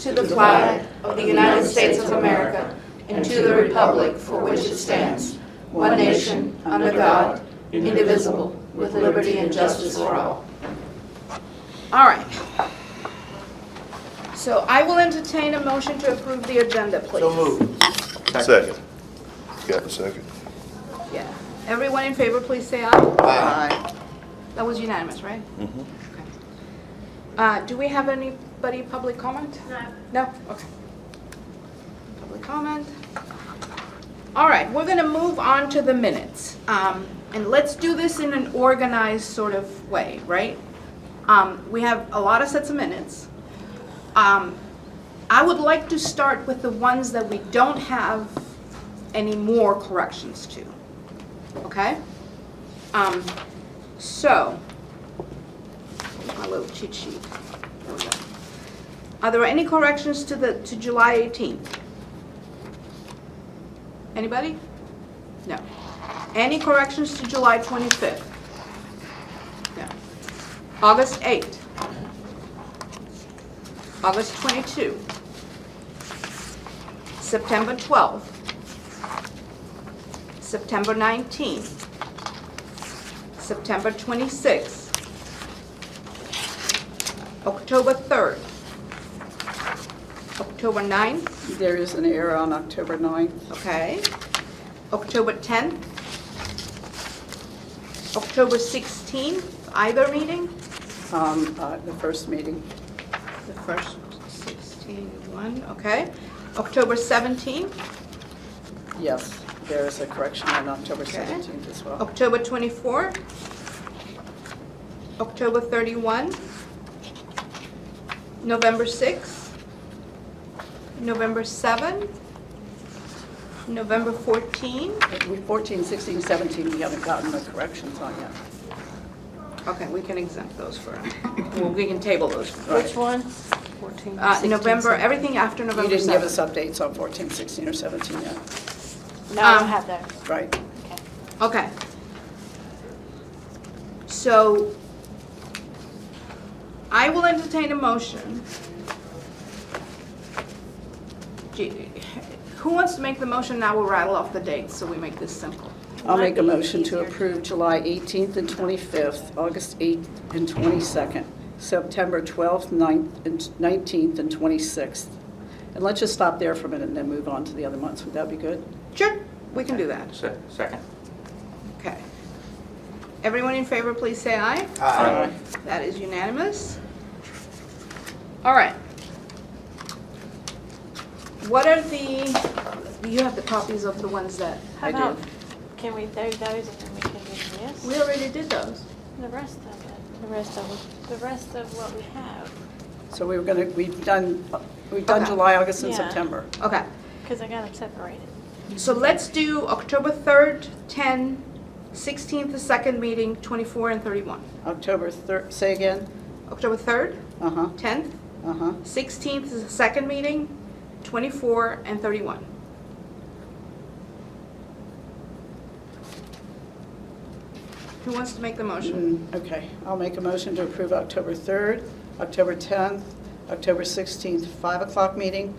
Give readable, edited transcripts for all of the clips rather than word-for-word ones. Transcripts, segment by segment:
allegiance to the flag of the United States of America and to the republic for which it stands, one nation, under God, indivisible, with liberty and justice for all. All right. So I will entertain a motion to approve the agenda, please. So moved. Second. Got a second? Yeah. Everyone in favor, please say aye. Aye. That was unanimous, right? Mm-hmm. Okay. Do we have anybody public comment? No. No? Okay. Public comment. All right, we're going to move on to the minutes. And let's do this in an organized sort of way, right? We have a lot of sets of minutes. I would like to start with the ones that we don't have any more corrections to. Okay? So, here's my little cheat sheet. There we go. Are there any corrections to July 18th? Anybody? No. Any corrections to July 25th? No. August 8th? August 22? September 12th? September 19th? September 26th? October 3rd? October 9th? There is an error on October 9th. Okay. October 10th? October 16th, either meeting? The first meeting. The first 16-1, okay. October 17th? Yes, there is a correction on October Okay. 17th as well. October 24? October 31? November 6th? November 7th? November 14? 14, 16, 17, we haven't gotten the corrections on yet. Okay, we can exempt those for, well, we can table those. Which one? 14, 16, November, 17. everything after November 7th. You didn't give us updates on 14, 16, or 17 yet. No, I don't have those. Right. Okay. Okay. So, I will entertain a motion. Who wants to make the motion? Now we'll rattle off the dates so we make this simple. I'll make a Might be motion to easier. approve July 18th and 25th, August 8th and 22nd, September 12th, 9th, and 19th, and 26th. And let's just stop there for a minute and then move on to the other months. Would that be good? Sure, we can do that. Second. Okay. Everyone in favor, please say aye. Aye. That is unanimous. All right. What are you have the copies of the ones that How I about, did? can we do those and then we can do this? We already did those. The rest of it, the rest of what we have. So we've done Okay. July, August, and Yeah. September. Okay. Because I got them separated. So let's do October 3rd, 10, 16th, the second meeting, 24 and 31. October 3rd, say again? October 3rd, Uh-huh, 10th, uh-huh. 16th is the second meeting, 24 and 31. Who wants to make the motion? Okay, I'll make a motion to approve October 3rd, October 10th, October 16th, 5 o'clock meeting,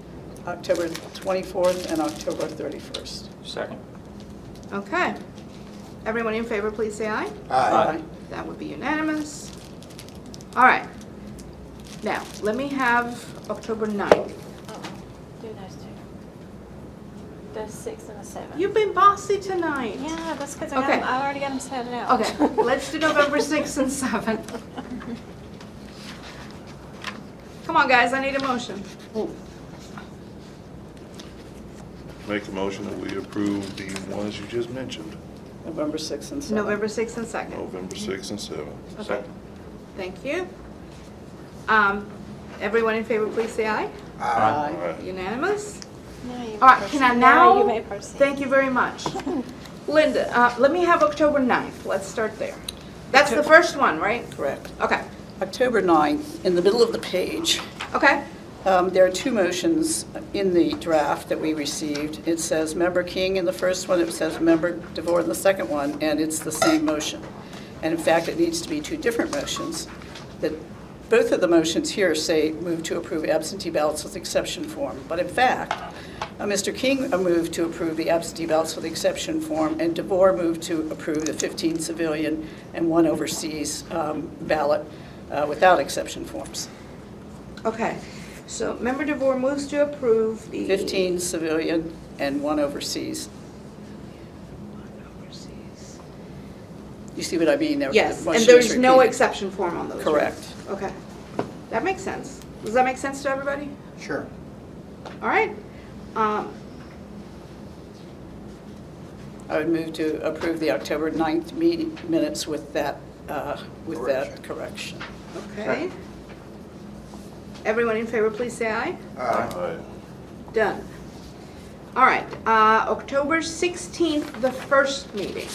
October 24th, and October 31st. Second. Okay. Everyone in favor, please say aye. Aye. That would be unanimous. All right. Now, let me have October 9th. Oh, do those two. The 6th and the 7th. You've been bossy tonight. Yeah, that's because Okay. I already got them set out. Okay, let's do November 6th and 7th. Come on, guys, I need a motion. Make a motion that we approve the ones you just mentioned, November 6th and 7th. November 6th and 2nd. November 6th and 7th. Okay, Second. thank you. Everyone in favor, please say aye. Aye. Alright. Unanimous? Now you may All right, can I proceed. now? You may proceed. Thank you very much. Linda, let me have October 9th. Let's start there. That's the first one, right? Correct. Okay, October 9th, in the middle of the page, okay, there are two motions in the draft that we received. It says Member King in the first one, it says Member DeVore in the second one, and it's the same motion. And in fact, it needs to be two different motions. That both of the motions here say move to approve absentee ballots with exception form. But in fact, Mr. King moved to approve the absentee ballots with exception form, and DeVore moved to approve the 15 civilian and 1 overseas ballot without exception forms. Okay, so Member DeVore moves to approve the 15 civilian and 1 overseas. overseas. You see what I mean there? Yes, The and motion is there's no repeated. exception form on those. Correct. right? Okay, that makes sense. Does that make sense to everybody? Sure. All right. I would move to approve the October 9th meeting minutes with that correction. Okay. Everyone in favor, please say aye. Aye. Done. All right, October 16th, the first meeting,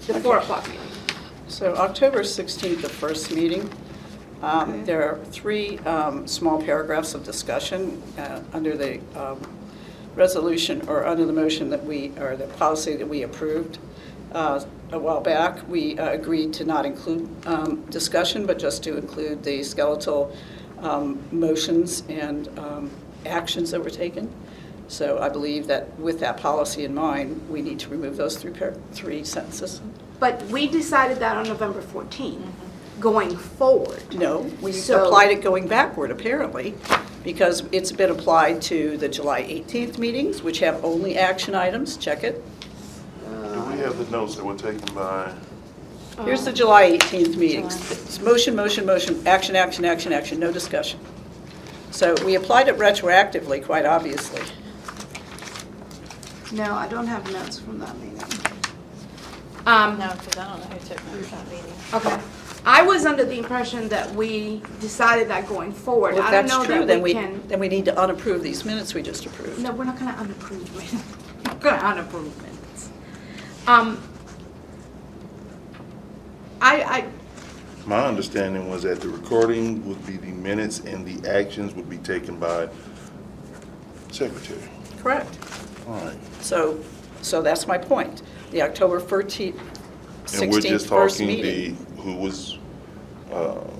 the 4 o'clock meeting. So October 16th, the first meeting, Okay. there are 3 small paragraphs of discussion under the resolution, or under the motion that or the policy that we approved a while back. We agreed to not include discussion, but just to include the skeletal motions and actions that were taken. So I believe that with that policy in mind, we need to remove those 3 sentences. But we decided that on November 14th, going forward. No, we So- applied it going backward, apparently, because it's been applied to the July 18th meetings, which have only action items. Check it. Do we have the notes that were taken by, Here's the July 18th meetings. It's motion, motion, motion, action, action, action, action, no discussion. So we applied it retroactively, quite obviously. No, I don't have notes from that meeting. No, because I don't know who took notes that meeting. Okay. I was under the impression that we decided that going forward. Well, if I don't that's know true, that we can. then we need to unapprove these minutes we just approved. No, we're not going to unapprove minutes. We're going to unapprove minutes. my understanding was that the recording would be the minutes and the actions would be taken by secretary. Correct. All right. So that's my point. The October 16th And we're just first talking meeting.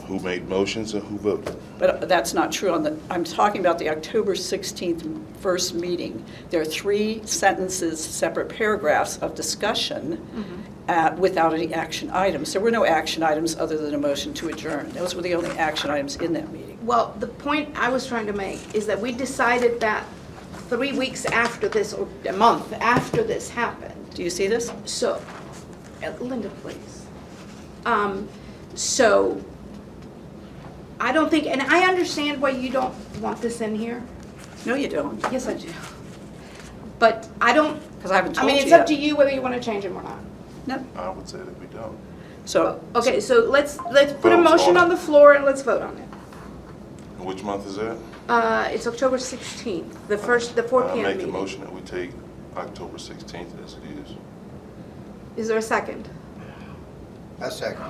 who made motions and who voted. But that's not true I'm talking about the October 16th first meeting. There are 3 sentences, separate paragraphs of discussion without any action items. There were no action items other than a motion to adjourn. Those were the only action items in that meeting. Well, the point I was trying to make is that we decided that 3 weeks after this, or a month after this happened. Do you see this? So, Linda, please. So, I don't think, and I understand why you don't want this in here. No, you don't. Yes, I do. But I don't, Because I haven't I told you mean, it's up yet. to you whether you want to change them or not. No. I would say that we don't. So, Okay, so let's put a Vote motion on on it. the floor and let's vote on it. And which month is that? It's October 16th, the 4 I PM make a meeting. motion that we take October 16th as it is. Is there a second? A second.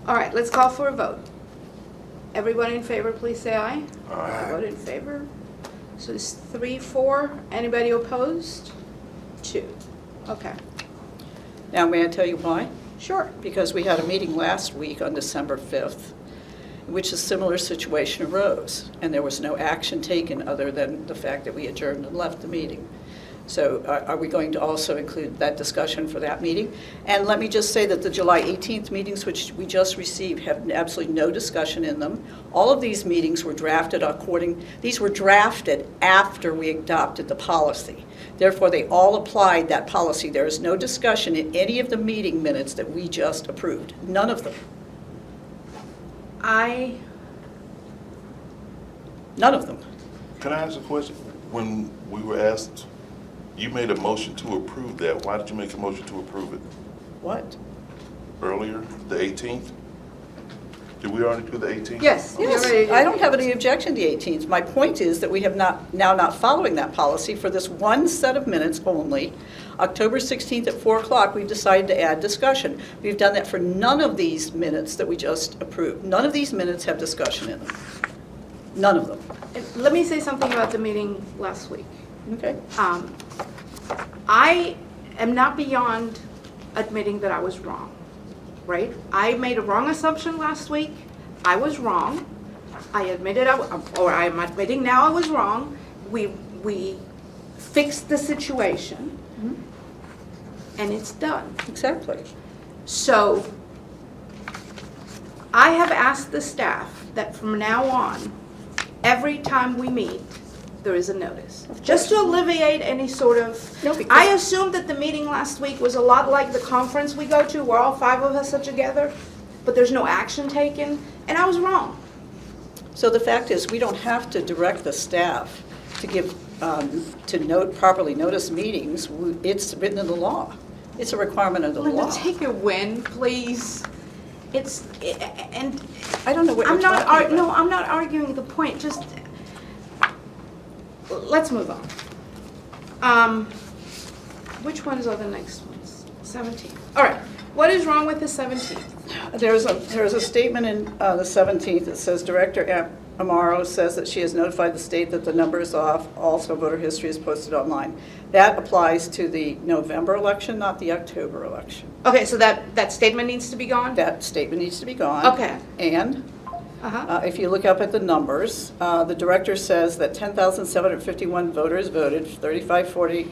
All right, let's call for a vote. Everyone in favor, please say aye. Aye. Vote in favor. So it's 3-4. Anybody opposed? 2. Okay, now may I tell you why? sure. Because we had a meeting last week on December 5th, in which a similar situation arose, and there was no action taken other than the fact that we adjourned and left the meeting. So are we going to also include that discussion for that meeting? And let me just say that the July 18th meetings, which we just received, have absolutely no discussion in them. All of these meetings were drafted these were drafted after we adopted the policy. Therefore, they all applied that policy. There is no discussion in any of the meeting minutes that we just approved. None of them. None of them. Can I ask a question? When we were asked, you made a motion to approve that. Why did you make a motion to approve it What? earlier, the 18th? Did we already do the 18th? Yes. we Yes, already did. I don't have any objection to the 18th. My point is that we have not following that policy for this one set of minutes only. October 16th at 4 o'clock, we've decided to add discussion. We've done that for none of these minutes that we just approved. None of these minutes have discussion in them. None of them. Let me say something about the meeting last week. Okay? I am not beyond admitting that I was wrong, right? I made a wrong assumption last week. I was wrong. I admitted, I'm admitting now I was wrong. We fixed the situation, and it's done. Exactly. So I have asked the staff that from now on, every time we meet, there is a notice. Just to alleviate any sort of, No, because- I assumed that the meeting last week was a lot like the conference we go to, where all 5 of us are together, but there's no action taken, and I was wrong. So the fact is, we don't have to direct the staff to give, properly notice meetings. It's written in the law. It's a requirement of the Linda, law. take a win, please. And I don't know what you're I'm not, talking about. no, I'm not arguing the point, just, let's move on. Which ones are the next ones? 17th. All right, what is wrong with the 17th? There's a statement in the 17th that says, Director Amaro says that she has notified the state that the number is off. Also, voter history is posted online. That applies to the November election, not the October election. Okay, so that statement needs to be gone? That statement needs to be gone. Okay. And Uh-huh. if you look up at the numbers, the director says that 10,751 voters voted, 3,540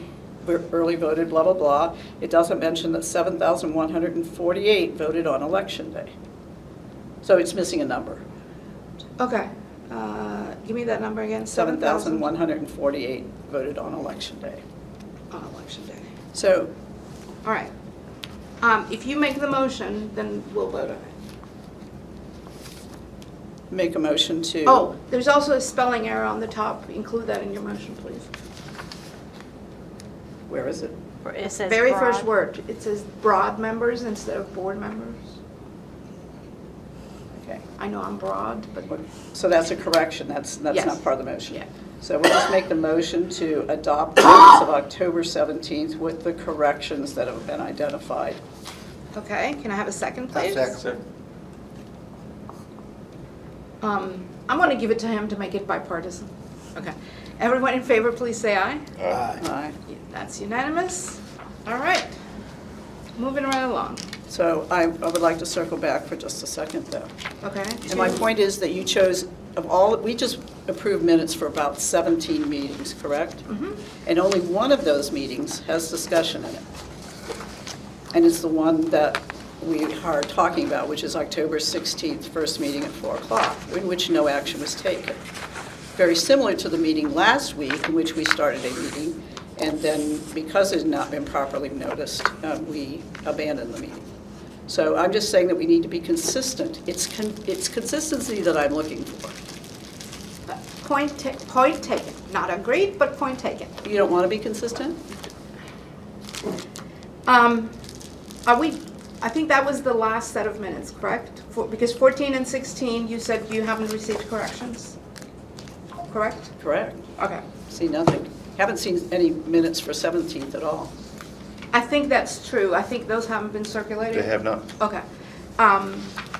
early voted, blah, blah, blah. It doesn't mention that 7,148 voted on election day. So it's missing a number. Okay, give me that number again. 7,148 voted on election day. On election day. So, All right. If you make the motion, then we'll vote on it. make a motion to... Oh, there's also a spelling error on the top. Include that in your motion, please. Where is it? It says Very broad. first word. It says broad members instead of board members. Okay. I know I'm broad, but So that's a correction. That's Yes. not part of the motion. Yeah. So we'll just make the motion to adopt the minutes of October 17th with the corrections that have been identified. okay. Can I have a second, I'll please? second. I'm going to give it to him to make it bipartisan. Okay. Everyone in favor, please say aye. Aye. Aye. Yeah, that's unanimous. All right. Moving right along. So I would like to circle back for just a second, though. Okay. And my point is that you chose, we just approved minutes for about 17 meetings, correct? Mhm. And only one of those meetings has discussion in it. And it's the one that we are talking about, which is October 16th, first meeting at 4 o'clock, in which no action was taken. Very similar to the meeting last week, in which we started a meeting, and then because it had not been properly noticed, we abandoned the meeting. So I'm just saying that we need to be consistent. It's consistency that I'm looking for. Point taken. Not agreed, but point taken. You don't want to be consistent? I think that was the last set of minutes, correct? Because 14 and 16, you said you haven't received corrections, correct? Correct. Okay. See nothing. Haven't seen any minutes for 17th at all. I think that's true. I think those haven't been circulated. They have not. Okay.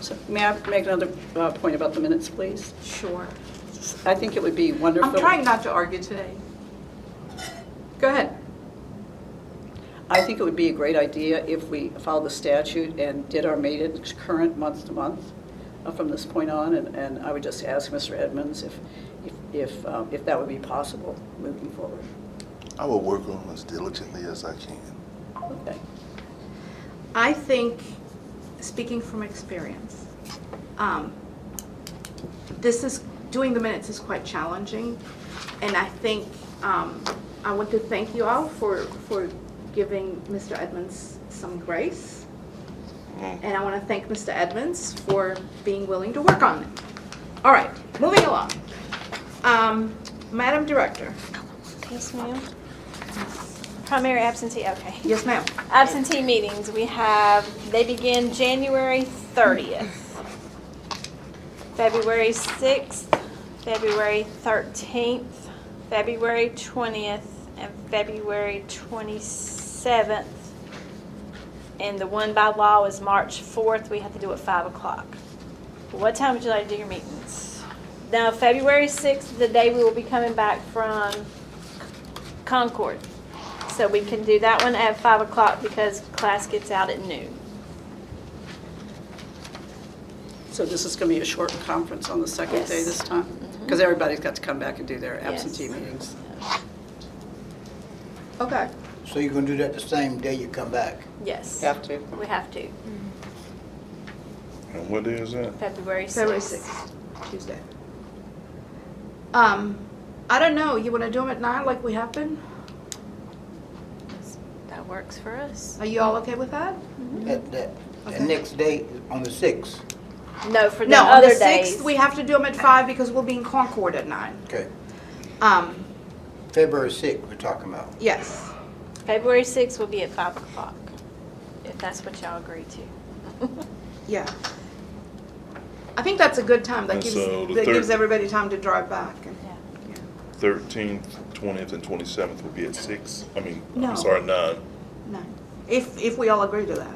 So may I make another point about the minutes, please? Sure. I think it would be wonderful. I'm trying not to argue today. Go ahead. I think it would be a great idea if we followed the statute and did our meetings current month to month from this point on, and I would just ask Mr. Edmonds if that would be possible moving forward. I will work on as diligently as I can. Okay. I think, speaking from experience, doing the minutes is quite challenging, and I think I want to thank you all for giving Mr. Edmonds some grace, and I want to thank Mr. Edmonds for being willing to work on it. All right, moving along. Madam Director. Yes, ma'am. Primary absentee, okay. Yes, ma'am. Absentee meetings, they begin January 30th, February 6th, February 13th, February 20th, and February 27th. And the one by law is March 4th. We have to do it 5 o'clock. What time would you like to do your meetings? Now, February 6th is the day we will be coming back from Concord. So we can do that one at 5 o'clock because class gets out at noon. So this is going to be a shortened conference on the second Yes. day this time? Because everybody's got to come back and do their absentee Yes. meetings. Okay. So you're gonna do that the same day you come back? Yes. Have to. We have to. And what day is that? February 6th. February 6th, Tuesday. I don't know, you wanna do them at 9 like we have been? That works for us. Are you all okay with that? The Okay. next day, on the 6th? No, for the No, on other the days. 6th, we have to do them at 5 because we'll be in Concord at 9. Okay. Um, February 6th we're talking about. yes. February 6th will be at 5 o'clock, if that's what y'all agree to. Yeah. I think that's a good time. That And gives, so the that gives third- everybody time to drive back. And, Yeah. 13th, 20th, and 27th will be at 6. No. I'm sorry, 9. no. If we all agree to that.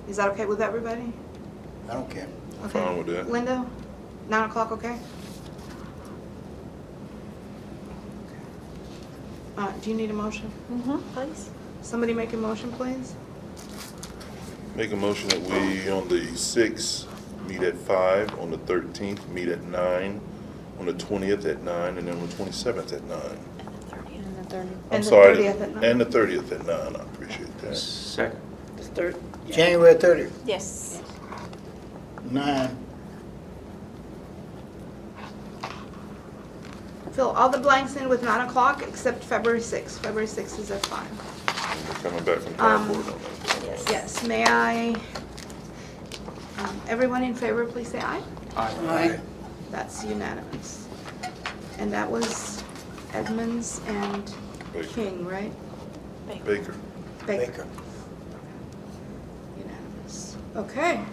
Is that okay with everybody? I don't care. I'm fine with that. Linda, 9 o'clock, okay? Do you need a motion? Please. Somebody make a motion, please. Make a motion that we, on the 6th, meet at 5, on the 13th, meet at 9, on the 20th at 9, and then on the 27th at 9. And the 30th. I'm And the sorry, 30th at 9. and the 30th at 9, I appreciate that. Second. The third. Yeah. January 30th, Yes. 9. Fill all the blanks in with 9 o'clock except February 6th. February 6th is at 5. And we're coming back from Concord on that. Yes. Yes, may I, everyone in favor, please say aye. Aye. That's unanimous. And that was Edmonds and Baker. King, right? Baker. Baker. Unanimous. Okay.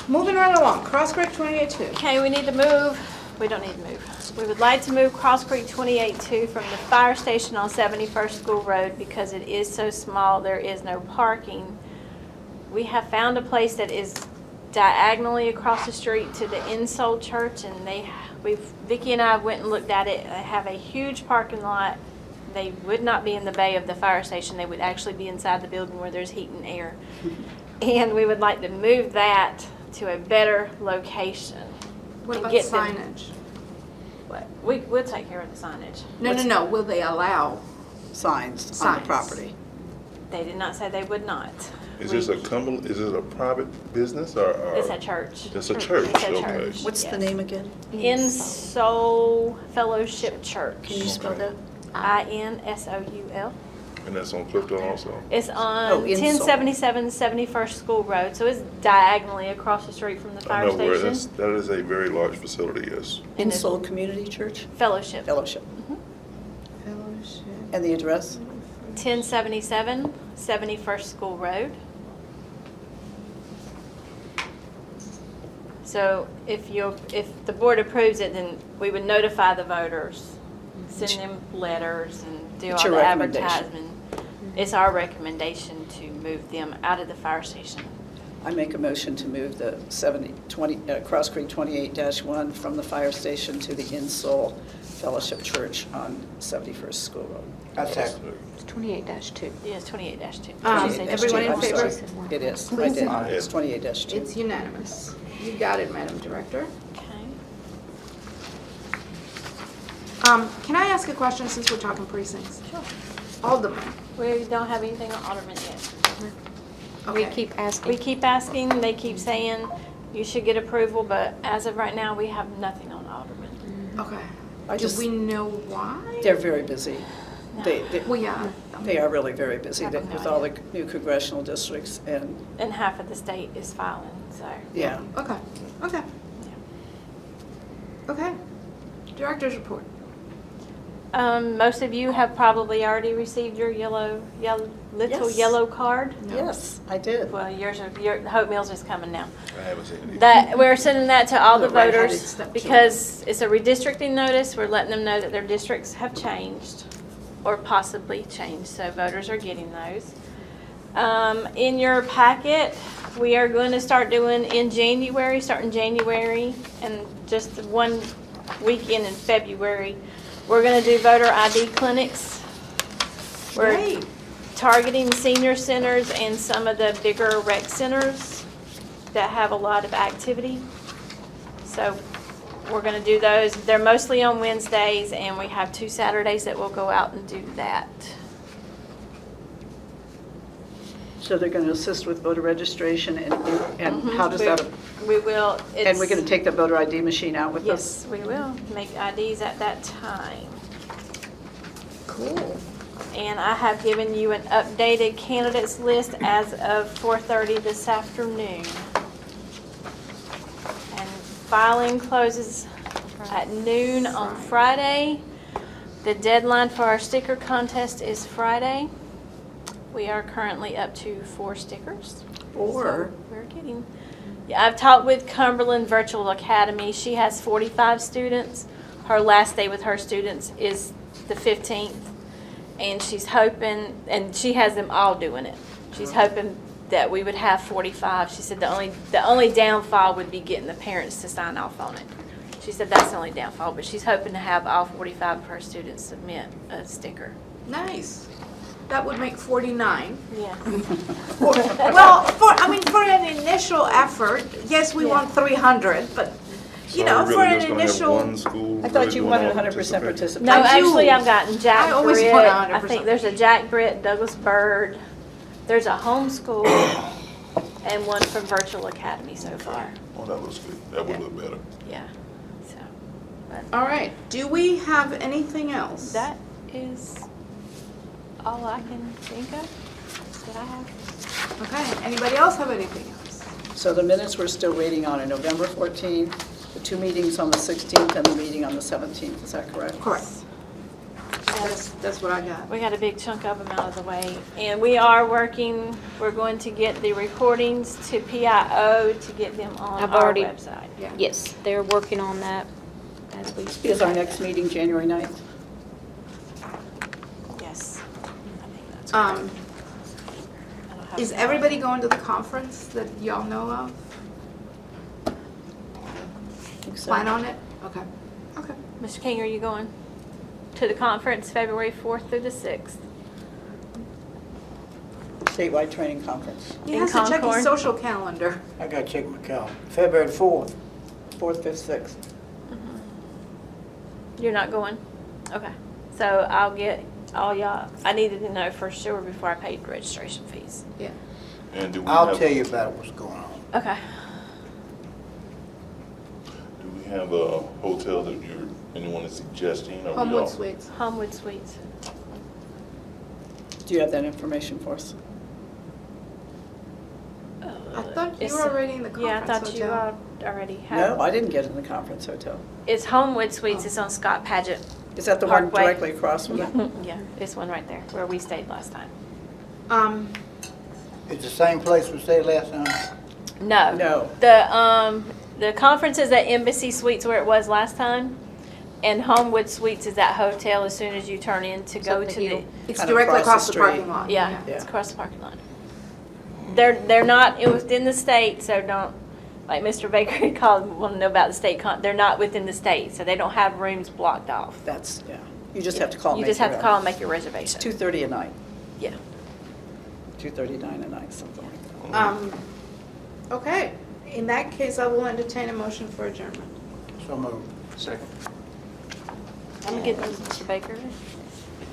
Moving right along, Cross Creek 28-2. Okay, we need to move, we don't need to move. We would like to move Cross Creek 28-2 from the fire station on 71st School Road because it is so small, there is no parking. We have found a place that is diagonally across the street to the Insole Church, and Vicki and I went and looked at it. They have a huge parking lot. They would not be in the bay of the fire station. They would actually be inside the building where there's heat and air. And we would like to move that to a better location. What and about get them- signage? What? We'll take care of the signage. No. Will they allow? Signs on Signs. the property. They did not say they would not. Is this a Cumberland, is it a private business or? It's a church. It's a church, It's a okay. church, What's the yes. name again? Insole Fellowship Church. Can you spell that? INSOUL. And that's on Clifton also? It's Oh, on Insole. 1077 71st School Road, so it's diagonally across the street from the I fire know where, station. that is a very large facility, yes. And it's- Insole Community Church Fellowship. Fellowship. Fellowship. And the address? 1077 71st School Road. So if the board approves it, then we would notify the voters, send them letters and do It's all your the recommendation. advertisement. It's our recommendation to move them out of the fire station. I make a motion to move the Cross Creek 28-1 from the fire station to the Insole Fellowship Church on 71st School Road. I second. It's 28-2. Yes, 28-2. Everyone in I'm favor? sorry. It is. I Please. did. Aye. It's 28-2. It's unanimous. You got it, Madam Director. Okay. Can I ask a question since we're talking precincts? Sure. Alderman. We don't have anything on Alderman yet. We Okay. keep asking. We keep asking, they keep saying you should get approval, but as of right now, we have nothing on Alderman. Okay. I Do just- we know why? They're very busy. Well, yeah. They are really very busy I have no with all the new congressional districts and, And half of the state is filing, so. yeah. Okay. Okay. Okay. Director's report. Most of you have probably already received your little Yes. yellow card. Yes, I did. Well, your Hope Mills is coming now. I haven't seen it either. That, we're sending that to all the The right-handed voters step because it's a redistricting notice. We're letting them know that their districts have changed or possibly changed, so voters are getting those. In your packet, we are going to start doing starting January, and just one weekend in February, we're going to do voter ID clinics We're Great. targeting senior centers and some of the bigger rec centers that have a lot of activity. So we're gonna do those. They're mostly on Wednesdays, and we have 2 Saturdays that we'll go out and do that. So they're going to assist with voter registration, and how does that, We will. and we're going to take the voter ID machine out with us? Yes, we will. Make IDs at that time. Cool. And I have given you an updated candidates list as of 4:30 this afternoon. And filing closes at noon on Friday. The deadline for our sticker contest is Friday. We are currently up to 4 stickers. Or- So we're getting, yeah, I've talked with Cumberland Virtual Academy. She has 45 students. Her last day with her students is the 15th. And she's hoping, and she has them all doing it. She's hoping that we would have 45. She said the only downfall would be getting the parents to sign off on it. She said that's the only downfall, but she's hoping to have all 45 of her students submit a sticker. Nice. That would make 49. Yeah. Well, for an initial effort, yes, we Yeah. want 300, but, you So know, we're for really an just gonna have initial. one school I thought really you doing wanted all 100% participation? participation. No, I do. actually, I've gotten Jack I always Britt. want I 100%. think there's a Jack Britt, Douglas Bird. There's a homeschool and one from Virtual Academy so far. Oh, that looks good. That would Yeah. look better. Yeah. So, but All right. Do we have anything else? that is all I can think of that I have. Okay. Anybody else have anything else? So the minutes we're still waiting on are November 14th, the 2 meetings on the 16th, and the meeting on the 17th, is that correct? Correct. That's what I got. We got a big chunk of them out of the way. And we are working, we're going to get the recordings to PIO to get them on I've our already- website. Yeah. Yes, they're working on that as we speak. Is our next meeting January 9th? Yes. I think that's Um, I don't have is that. everybody going to the conference that y'all know of? I think so. Plan on it? Okay. Okay. Mr. King, are you going to the conference February 4th through the 6th? Statewide Training Conference, He In has to check his Concord? social calendar. I gotta check my calendar. February 4th. 4th, 5th, 6th. You're not going? Okay. So I'll get all y'all, I needed to know for sure before I paid registration fees. Yeah. And do we I'll have, tell you about what's going on. Okay. do we have a hotel that anyone is suggesting? Or we all- Homewood Suites. Homewood Suites. Do you have that information for us? I thought you It's- were already in the conference Yeah, I thought you hotel. already had. No, I didn't get in the conference hotel. It's Homewood Suites, it's on Scott Paget. Is that the one Parkway. directly across from it? Yeah, this one right there, where we stayed last time. It's the same place we stayed last time? No. No. The conference is at Embassy Suites where it was last time, and Homewood Suites is that hotel as soon as you turn in to go on the to the, hill. It's Kind of directly across across the the street. parking lot. yeah, it's Yeah. across the parking lot. They're not within the state, so don't, like Mr. Baker called, want to know about the state, they're not within the state, so they don't have rooms blocked off. That's, yeah. You just have to call and You make just have to your call own. and make your reservation. 2:30 a night, Yeah. 2:39 a night, something like that. Okay. In that case, I will entertain a motion for adjournment. So moved. Second. I'm gonna get those, Mr. Baker.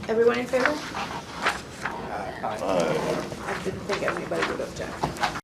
Everyone in favor? Aye. I didn't think anybody would object.